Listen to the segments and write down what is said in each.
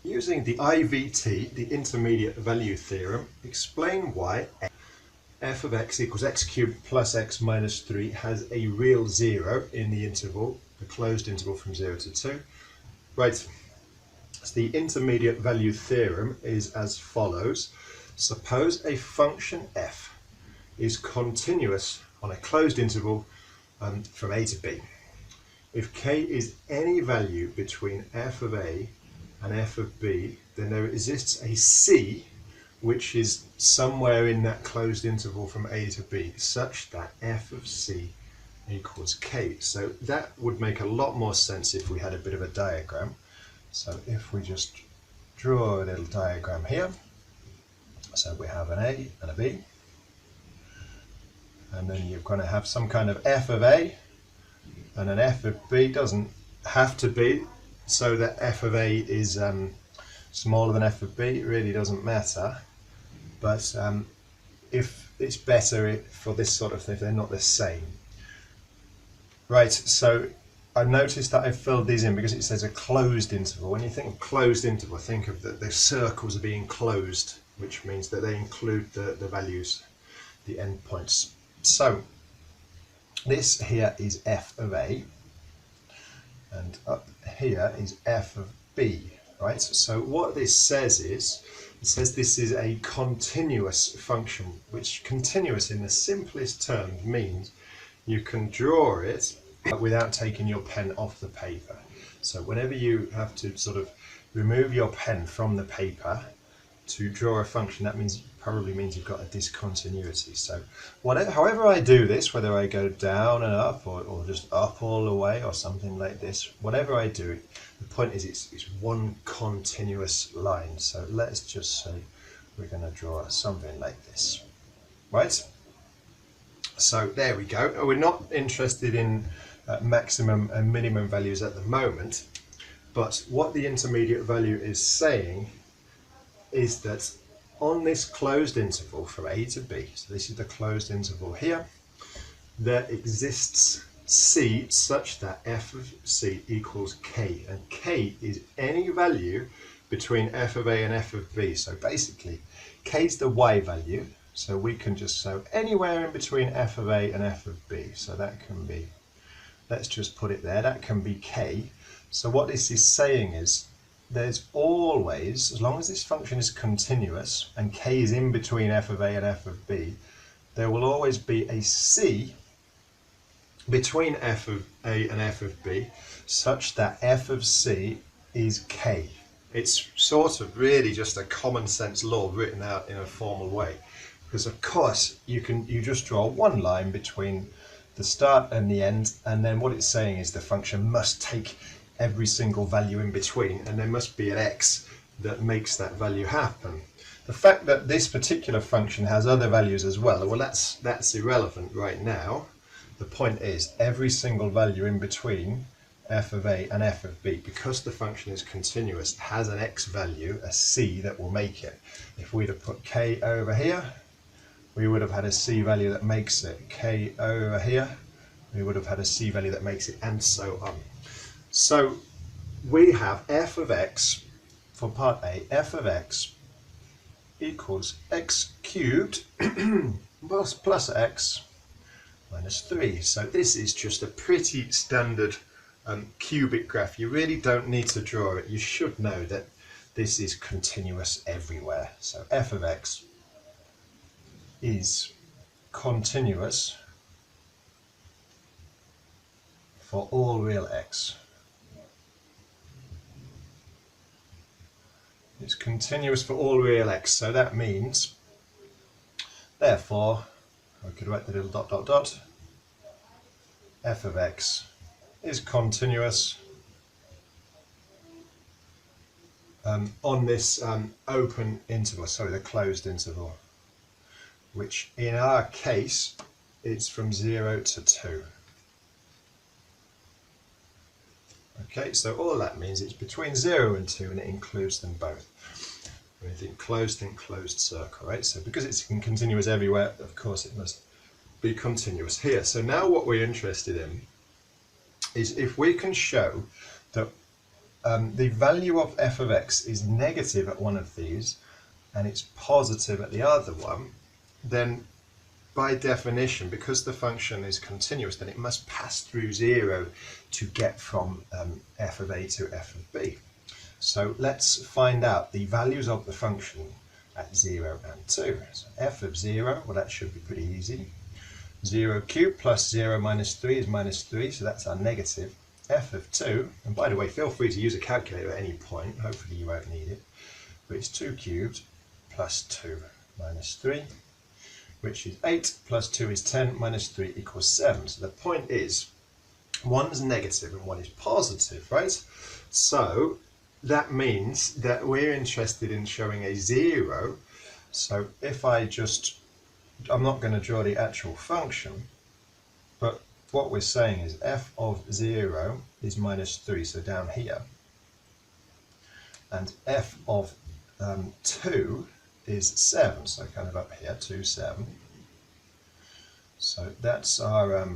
Using the IVT, the intermediate value theorem, explain why f of x equals x cubed plus x minus 3 has a real 0 in the interval, the closed interval from 0 to 2. Right, so the intermediate value theorem is as follows. Suppose a function f is continuous on a closed interval from a to b. If k is any value between f of a and f of b, then there exists a c which is somewhere in that closed interval from a to b, such that f of c equals k. So that would make a lot more sense if we had a bit of a diagram. So if we just draw a little diagram here, so we have an a and a b, and then you're going to have some kind of f of a and an f of b. Doesn't have to be so that f of a is smaller than f of b, it really doesn't matter, but if it's better for this sort of thing if they're not the same. Right, so I've noticed that I've filled these in because it says a closed interval. When you think of closed interval, think of the circles are being closed, which means that they include the values, the endpoints. So this here is f of a, and up here is f of b, right? So what this says is, it says this is a continuous function, which continuous in the simplest terms means you can draw it without taking your pen off the paper. So whenever you have to sort of remove your pen from the paper to draw a function, that probably means you've got a discontinuity. So however I do this, whether I go down and up or just up all the way or something like this, whatever I do, the point is it's one continuous line. So let's just say we're going to draw something like this, right? So there we go. We're not interested in maximum and minimum values at the moment, but what the intermediate value is saying is that on this closed interval from a to b, so this is the closed interval here, there exists c such that f of c equals k, and k is any value between f of a and f of b. So basically k is the y value, so we can just so anywhere in between f of a and f of b, so that can be, let's just put it there, that can be k. So what this is saying is there's always, as long as this function is continuous and k is in between f of a and f of b, there will always be a c between f of a and f of b such that f of c is k. It's sort of really just a common sense law written out in a formal way, because of course you just draw one line between the start and the end, and then what it's saying is the function must take every single value in between, and there must be an x that makes that value happen. The fact that this particular function has other values as well, that's irrelevant right now. The point is every single value in between f of a and f of b, because the function is continuous, has an x value, a c, that will make it. If we'd have put k over here, we would have had a c value that makes it. K over here, we would have had a c value that makes it, and so on. So we have f of x, for part A, f of x equals x cubed plus x minus 3. So this is just a pretty standard cubic graph. You really don't need to draw it. You should know that this is continuous everywhere. So f of x is continuous for all real x. It's continuous for all real x, so that means, therefore, I could write the little dot dot dot, f of x is continuous on this open interval, sorry, the closed interval, which in our case it's from 0 to 2. Okay, so all that means it's between 0 and 2, and it includes them both. When you think closed circle, right? So because it's continuous everywhere, of course it must be continuous here. So now what we're interested in is if we can show that the value of f of x is negative at one of these and it's positive at the other one, then by definition, because the function is continuous, then it must pass through 0 to get from f of a to f of b. So let's find out the values of the function at 0 and 2. So f of 0, well, that should be pretty easy. 0 cubed plus 0 minus 3 is minus 3, so that's our negative. F of 2, and by the way, feel free to use a calculator at any point, hopefully you won't need it, but it's 2 cubed plus 2 minus 3, which is 8, plus 2 is 10, minus 3 equals 7. So the point is, one's negative and one is positive, right? So that means that we're interested in showing a 0. So if I'm not going to draw the actual function, but what we're saying is f of 0 is minus 3, so down here. And f of 2 is 7, so kind of up here, 2, 7. So that's our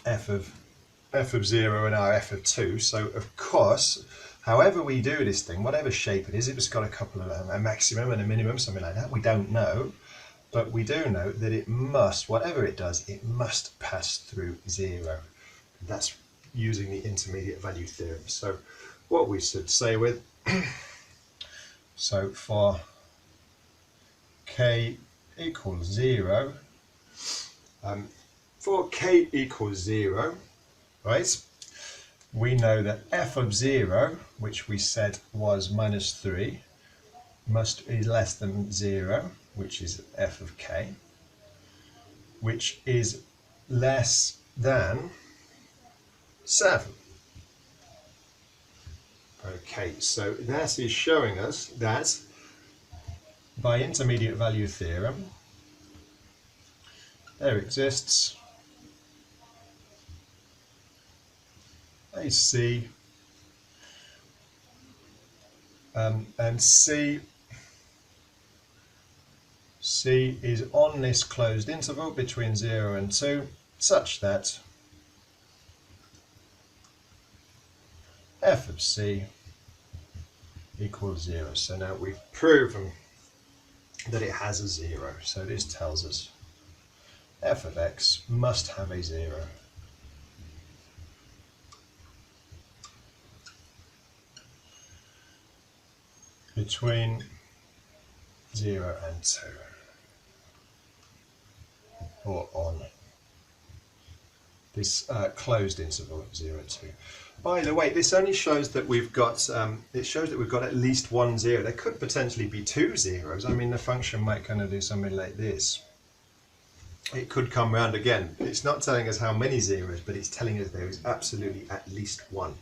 f of 0 and our f of 2. So of course, however we do this thing, whatever shape it is, if it's got a couple of a maximum and a minimum, something like that, we don't know. But we do know that it must, whatever it does, it must pass through 0. That's using the intermediate value theorem. So what we should say with, so for k equals 0, for k equals 0, right, we know that f of 0, which we said was minus 3, must be less than 0, which is f of k, which is less than 7. Okay, so that is showing us that by intermediate value theorem, there exists a C, and C is on this closed interval between 0 and 2, such that f of C equals 0. So now we've proven that it has a 0. So this tells us f of x must have a 0. Between 0 and 2. Or on this closed interval of 0, 2. By the way, this only shows that we've got, it shows that we've got at least one 0. There could potentially be 2 zeros. I mean, the function might kind of do something like this. It could come round again. It's not telling us how many zeros, but it's telling us there is absolutely at least one.